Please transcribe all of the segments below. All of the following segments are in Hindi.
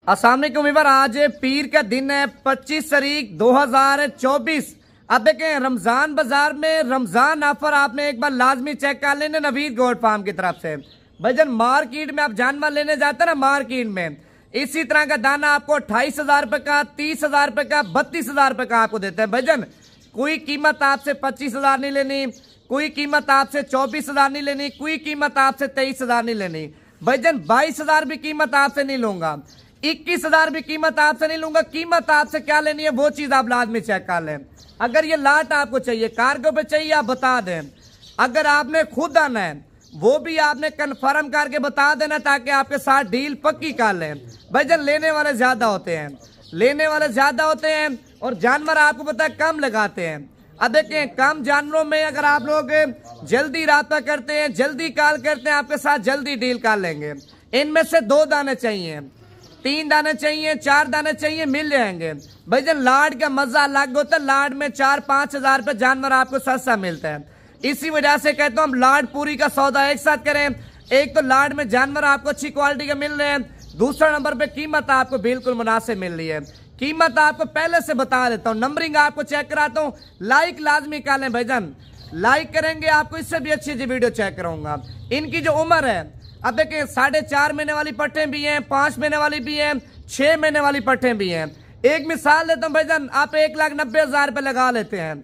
अस्सलाम वालेकुम व्यूअर, आज पीर का दिन है 25 तारीख 2024। अब देखें रमजान बाजार में रमजान ऑफर आपने एक बार लाजमी चेक कर लेना नवीद गोट फार्म की तरफ से। भाईजान मार्केट में आप जानवर लेने जाते हैं ना, मार्केट में इसी तरह का दाना आपको 28,000 रुपए का, 30,000 रुपए का, 32,000 रुपए का आपको देते हैं। भाईजान कोई कीमत आपसे 25,000 नहीं लेनी, कोई कीमत आपसे 24,000 नहीं लेनी, कोई कीमत आपसे 23,000 नहीं लेनी। भाईजान 22,000 भी कीमत आपसे नहीं लूंगा, 21,000 भी कीमत आपसे नहीं लूंगा। कीमत आपसे क्या लेनी है वो चीज आप लाजमी चेक कर लें। अगर ये लाट आपको चाहिए, कार्गो पे चाहिए, आप बता दें। अगर आपने खुद आना है वो भी आपने कंफर्म करके बता देना ताकि आपके साथ डील पक्की कर लें। भाईजान लेने वाले ज्यादा होते हैं, लेने वाले ज्यादा होते हैं और जानवर आपको पता है कम लगाते हैं। अब देखें कम जानवरों में अगर आप लोग जल्दी राब्ता करते हैं, जल्दी कॉल करते हैं, आपके साथ जल्दी डील कर लेंगे। इनमें से 2 दाने चाहिए, 3 दाने चाहिए, 4 दाने चाहिए, मिल जाएंगे। भाईजान लाड का मजा अलग होता है। लाड में 4-5 हजार रुपए जानवर आपको सस्ता मिलता है। इसी वजह से कहता हूँ हम लाड पूरी का सौदा एक साथ करें। एक तो लाड में जानवर आपको अच्छी क्वालिटी के मिल रहे हैं, दूसरा नंबर पे कीमत आपको बिल्कुल मुनासिब मिल रही है। कीमत आपको पहले से बता देता हूँ, नंबरिंग आपको चेक कराता हूँ। लाइक लाजमी कर लें भाईजान, लाइक करेंगे आपको इससे भी अच्छी वीडियो चेक कराऊंगा। इनकी जो उम्र है, अब देखिए 4.5 महीने वाली पट्टे भी हैं, 5 महीने वाली भी हैं, 6 महीने वाली पट्टे भी हैं। एक मिसाल देता हूँ भाईजान, आप 1,90,000 रुपए लगा लेते हैं,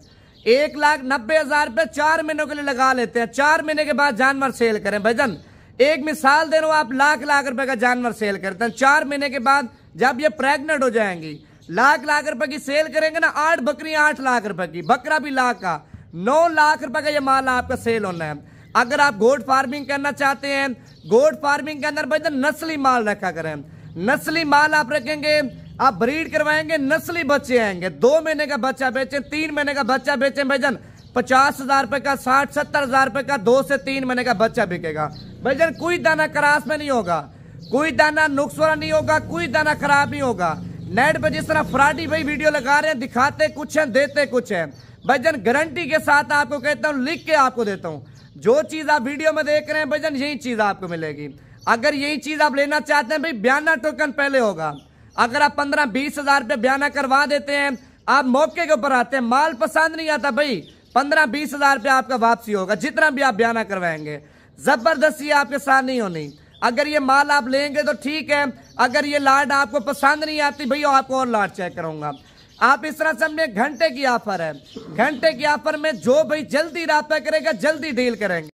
1,90,000 रुपए 4 महीनों के लिए लगा लेते हैं। 4 महीने के बाद जानवर सेल करें भाईजान। एक मिसाल दे रहा हूँ, आप लाख रुपए का जानवर सेल करते हैं। 4 महीने के बाद जब ये प्रेग्नेंट हो जाएंगी, लाख रुपए की सेल करेंगे ना, 8 बकरियां 8 लाख रुपए की, बकरा भी लाख का, 9 लाख रुपए का ये माल आपका सेल होना है। अगर आप गोट फार्मिंग करना चाहते हैं, गोट फार्मिंग के अंदर भाईजान नस्ली माल रखा करें। नस्ली माल आप रखेंगे, आप ब्रीड करवाएंगे, नस्ली बच्चे आएंगे। 2 महीने का बच्चा बेचें, 3 महीने का बच्चा बेचें भाईजान, 50,000 रुपए का, 60-70 हजार रुपए का 2 से 3 महीने का बच्चा बिकेगा। भाईजान कोई दाना क्रास में नहीं होगा, कोई दाना नुक्स वाला नहीं होगा, कोई दाना खराब नहीं होगा। नेट पे जिस तरह फ्राडी भाई वीडियो लगा रहे हैं, दिखाते कुछ है देते कुछ है। भाईजान गारंटी के साथ आपको कहता हूँ, लिख के आपको देता हूँ, जो चीज आप वीडियो में देख रहे हैं भाईजान यही चीज आपको मिलेगी। अगर यही चीज आप लेना चाहते हैं भाई, बयाना टोकन पहले होगा। अगर आप 15-20 हजार रुपये बयाना करवा देते हैं, आप मौके के ऊपर आते हैं, माल पसंद नहीं आता भाई, 15-20 हजार रुपये आपका वापसी होगा, जितना भी आप बयाना करवाएंगे। जबरदस्ती आपके साथ नहीं होनी। अगर ये माल आप लेंगे तो ठीक है, अगर ये लाट आपको पसंद नहीं आती भैया, आपको और लाट चेक करूंगा। आप इस तरह समझे, घंटे की ऑफर है, घंटे की ऑफर में जो भाई जल्दी राब्ता करेगा जल्दी डील करेंगे।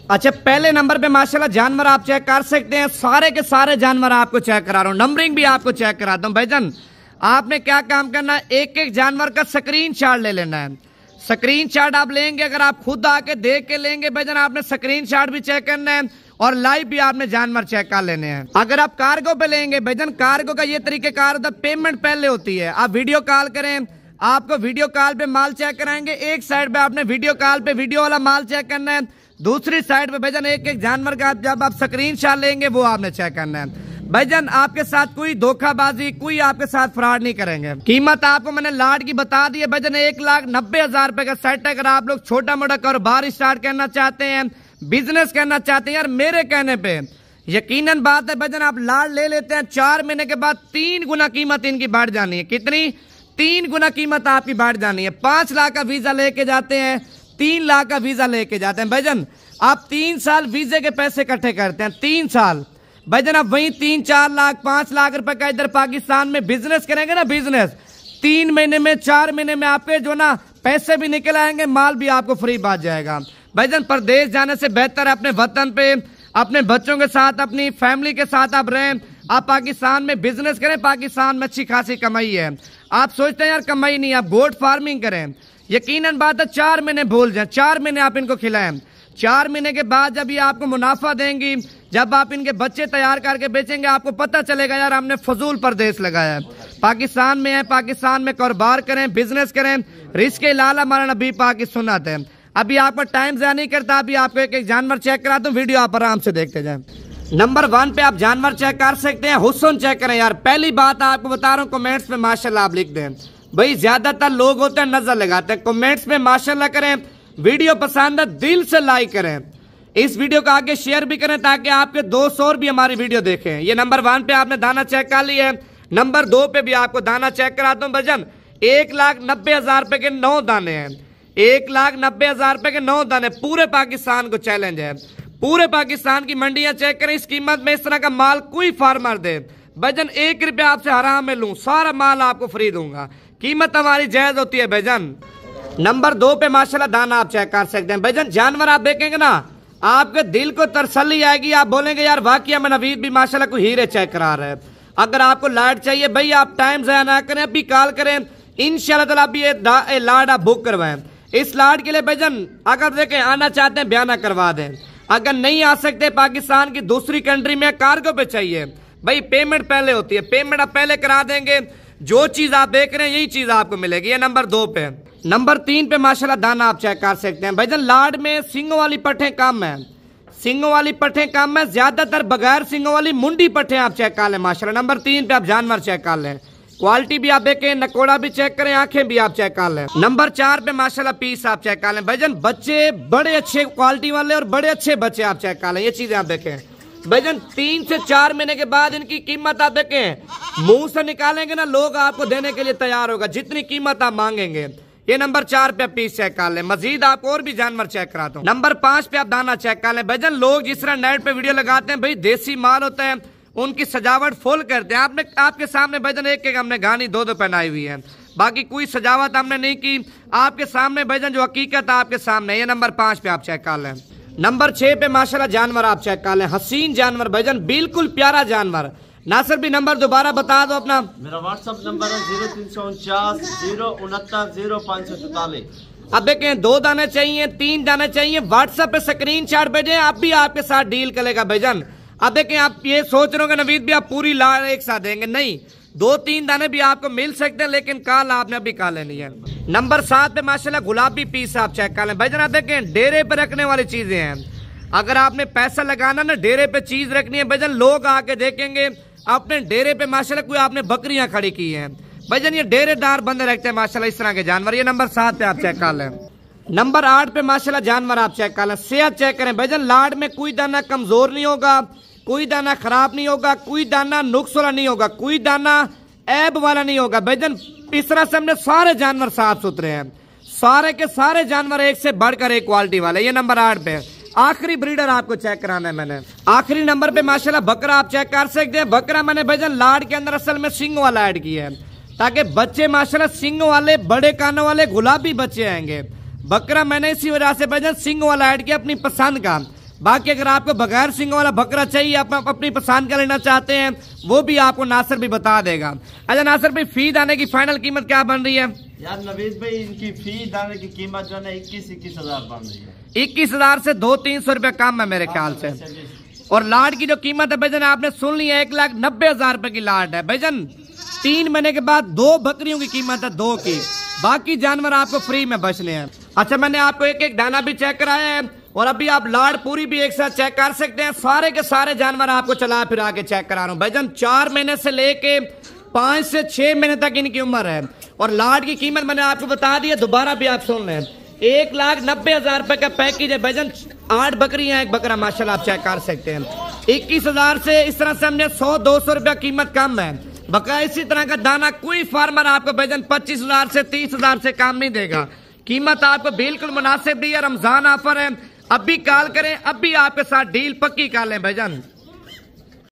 अच्छा, पहले नंबर पे माशाल्लाह जानवर आप चेक कर सकते हैं, सारे के सारे जानवर आपको चेक करा रहा हूँ, नंबरिंग भी आपको चेक कराता हूँ। भाईजान आपने क्या काम करना है, एक जानवर का स्क्रीनशॉट ले लेना है। स्क्रीनशॉट आप लेंगे, अगर आप खुद आके देख के लेंगे भाईजान, आपने स्क्रीनशॉट भी चेक करना है और लाइव भी आपने जानवर चेक कर लेने हैं। अगर आप कार्गो पे लेंगे भाईजान, कार्गो का ये तरीकेकार होता है, पेमेंट पहले होती है। आप वीडियो कॉल करें, आपको वीडियो कॉल पे माल चेक कराएंगे। एक साइड पे आपने वीडियो कॉल पे वीडियो वाला माल चेक करना है, दूसरी साइड पे भाईजान एक जानवर का जब आप स्क्रीनशॉट लेंगे वो आपने चेक करना है। भाईजान आपके साथ कोई धोखाबाजी, कोई आपके साथ फ्रॉड नहीं करेंगे। कीमत आपको मैंने लाट की बता दी है भाईजान, 1,90,000 रुपए का सेट। अगर आप लोग छोटा मोटा कारोबार स्टार्ट करना चाहते हैं, बिजनेस करना चाहते हैं, यार मेरे कहने पे यकीनन बात है भाईजान, आप लाड ले लेते हैं, 4 महीने के बाद 3 गुना कीमत इनकी बढ़ जानी है। कितनी? 3 गुना कीमत आपकी बढ़ जानी है। 5 लाख का वीजा लेके जाते हैं, 3 लाख का वीजा लेके जाते हैं। भाईजान आप 3 साल वीजे के पैसे इकट्ठे करते हैं, 3 साल भाईजान आप वही 3-4 लाख 5 लाख रुपए का इधर पाकिस्तान में बिजनेस करेंगे ना, बिजनेस 3 महीने में 4 महीने में आपके जो ना पैसे भी निकल आएंगे, माल भी आपको फ्री बात जाएगा। भाईजान परदेश जाने से बेहतर है अपने वतन पे अपने बच्चों के साथ, अपनी फैमिली के साथ आप रहें। आप पाकिस्तान में बिजनेस करें, पाकिस्तान में अच्छी खासी कमाई है। आप सोचते हैं यार कमाई नहीं, आप गोट फार्मिंग करें, यकीनन बात है 4 महीने भूल जाए, 4 महीने आप इनको खिलाएं। 4 महीने के बाद जब ये आपको मुनाफा देंगी, जब आप इनके बच्चे तैयार करके बेचेंगे, आपको पता चलेगा यार हमने फजूल परदेश लगाया है। पाकिस्तान में है, पाकिस्तान में कारोबार करें, बिजनेस करें, रिस्क लाला हमारा नबी पाक की सुन्नत है। अभी आपको टाइम ज़ाया नहीं करता, अभी आपको एक जानवर चेक कराता हूँ, वीडियो आप आराम से देखते जाएं। नंबर 1 पे आप जानवर चेक कर सकते हैं, हुस्न चेक करें। यार पहली बात आपको बता रहा हूँ, कमेंट्स में माशाल्लाह आप लिख दें। भाई ज्यादातर लोग होते हैं नजर लगाते हैं, कमेंट्स में माशाल्लाह करें। वीडियो पसंद है दिल से लाइक करें, इस वीडियो को आगे शेयर भी करें ताकि आपके दोस्त और भी हमारी वीडियो देखें। ये नंबर 1 पे आपने दाना चेक कर लिया है। नंबर 2 पे भी आपको दाना चेक कराता हूँ भाईजान, 1,90,000 रुपए के 9 दाने हैं। 1,90,000 रुपए के 9 दाने, पूरे पाकिस्तान को चैलेंज है। पूरे पाकिस्तान की मंडियां चेक करें, इस कीमत में इस तरह का माल कोई फार्मर दे भाईजान, 1 रुपया आपसे हराम में लूं, सारा माल आपको फ्री दूंगा। कीमत हमारी जायज होती है भाईजान। नंबर 2 पे माशाल्लाह दाना आप चेक कर सकते हैं भाईजान। जानवर आप देखेंगे ना, आपके दिल को तसल्ली आएगी, आप बोलेंगे यार वाकई में नवीद भी माशाल्लाह को हीरे चेक करा रहे हैं। अगर आपको लाड चाहिए भाई, आप टाइम ज़ाया ना करें, अभी कॉल करें, इंशाल्लाह ताला अभी ये लाड आप बुक करवाएं। इस लाड के लिए भाईजान अगर देखें आना चाहते हैं बयाना करवा दें, अगर नहीं आ सकते पाकिस्तान की दूसरी कंट्री में कार्गो पे चाहिए भाई, पेमेंट पहले होती है, पेमेंट आप पहले करा देंगे, जो चीज आप देख रहे हैं यही चीज आपको मिलेगी। ये नंबर 2 पे। नंबर 3 पे माशाल्लाह दाना आप चेक कर सकते हैं भाईजान। लाड में सिंगों वाली पट्ठे कम है, सिंगों वाली पट्ठे कम है, ज्यादातर बगैर सिंगों वाली मुंडी पट्ठे आप चेक कर लें माशाल्लाह। नंबर 3 पे आप जानवर चेक कर लें, क्वालिटी भी आप देखें, नकोड़ा भी चेक करें, आंखें भी आप चेक कर लें। नंबर 4 पे माशाल्लाह पीस आप चेक कर लें भाईजान। बच्चे बड़े अच्छे क्वालिटी वाले और बड़े अच्छे बच्चे आप चेक कर लें, ये चीजें आप देखें भाईजान। 3 से 4 महीने के बाद इनकी कीमत आप देखें, मुंह से निकालेंगे ना लोग आपको देने के लिए तैयार होगा, जितनी कीमत आप मांगेंगे। ये नंबर 4 पे आप पीस चेक कर लें। मजीद आपको और भी जानवर चेक कराता हूँ। नंबर 5 पे आप दाना चेक कर लें भाईजान। लोग जिस तरह नेट पे वीडियो लगाते हैं भाई, देसी माल होता है, उनकी सजावट फुल करते हैं। आपने आपके सामने भाईजान एक हमने गानी 2 पहनाई हुई है, बाकी कोई सजावट हमने नहीं की, आपके सामने भाईजान जो हकीकत आपके सामने। ये नंबर 5 पे आप चेक कर लें। नंबर 6 पे माशाल्लाह जानवर आप चेक कर लें, हसीन जानवर भाईजान, बिल्कुल प्यारा जानवर। नासिर भी नंबर दोबारा बता दो अपना। मेरा व्हाट्सएप नंबर है 0349 069 0544। अब देखें 2 दाने चाहिए, 3 दाने चाहिए, व्हाट्सएप पे स्क्रीनशॉट भेजें, आप भी आपके साथ डील करेगा भाईजान। अब देखें आप ये सोच रहे हो नवीद भी आप पूरी लाड एक साथ देंगे, नहीं, 2-3 दाने भी आपको मिल सकते हैं, लेकिन काल आपने अभी खा लेनी है। नंबर 7 पे माशाल्लाह गुलाबी पीस आप चेक कर लें भाईजान। आप देखें डेरे पे रखने वाली चीजें हैं, अगर आपने पैसा लगाना ना डेरे पे चीज रखनी है भाईजान, लोग आके देखेंगे अपने डेरे पे माशाल्लाह कोई आपने बकरियां खड़ी की हैं भाईजान, ये डेरेदार बंदे रखते हैं माशाल्लाह इस तरह के जानवर। ये नंबर 7 पे आप चेक कर लें। नंबर 8 पे माशाल्लाह जानवर आप चेक कर लें, सेहत चेक करें भाईजान। लाड में कोई दाना कमजोर नहीं होगा, कोई दाना खराब नहीं होगा, कोई दाना नुक्स वाला नहीं होगा, कोई दाना ऐब वाला नहीं होगा भाईजान। इस तरह से हमने सारे जानवर साफ सुथरे हैं, सारे के सारे जानवर एक से बढ़कर एक क्वालिटी वाले। ये नंबर 8 पे। आखिरी ब्रीडर आपको चेक कराना है मैंने, आखिरी नंबर पे माशाल्लाह बकरा आप चेक कर सकते हैं। बकरा मैंने भाईजान लाड के अंदर असल में सिंग वाला ऐड किया है, ताकि बच्चे माशाल्लाह सिंग वाले, बड़े कानों वाले, गुलाबी बच्चे आएंगे। बकरा मैंने इसी वजह से भाईजान सिंग वाला ऐड किया अपनी पसंद का। बाकी अगर आपको बगैर सिंग वाला बकरा चाहिए, आप अपनी पसंद का लेना चाहते हैं, वो भी आपको नासिर भी बता देगा। अच्छा नासिर भाई, फी दाने की फाइनल कीमत क्या बन रही है? यार नवीद भाई, इनकी फी दाने की कीमत जो है ना 21 हजार बन रही है। 21,000 से 200-300 रुपया कम है मेरे ख्याल से। और लाड की जो कीमत है भाईजान आपने सुन लिया, 1,90,000 रुपए की लाड है भाईजान। 3 महीने के बाद 2 बकरियों की कीमत है, 2 की, बाकी जानवर आपको फ्री में बचने हैं। अच्छा मैंने आपको एक दाना भी चेक कराया है, और अभी आप लाड पूरी भी एक साथ चेक कर सकते हैं। सारे के सारे जानवर आपको चला फिरा के चेक करा रहा हूँ भाईजान। 4 महीने से लेके 5 से 6 महीने तक इनकी उम्र है। और लाड की कीमत मैंने आपको बता दी है, दोबारा भी आप सुन लें, 1,90,000 रुपए का पैकेज है भाईजान। 8 बकरियां, 1 बकरा माशाल्लाह आप चेक कर सकते हैं। 21,000 से इस तरह से हमने 100-200 रुपया कीमत कम है। बकाया इसी तरह का दाना कोई फार्मर आपको भाईजान 25,000 से 30,000 से काम नहीं देगा। कीमत आपको बिल्कुल मुनासिब दी है, रमजान ऑफर है, अभी कॉल करें, अभी आपके साथ डील पक्की कर लें भाईजान।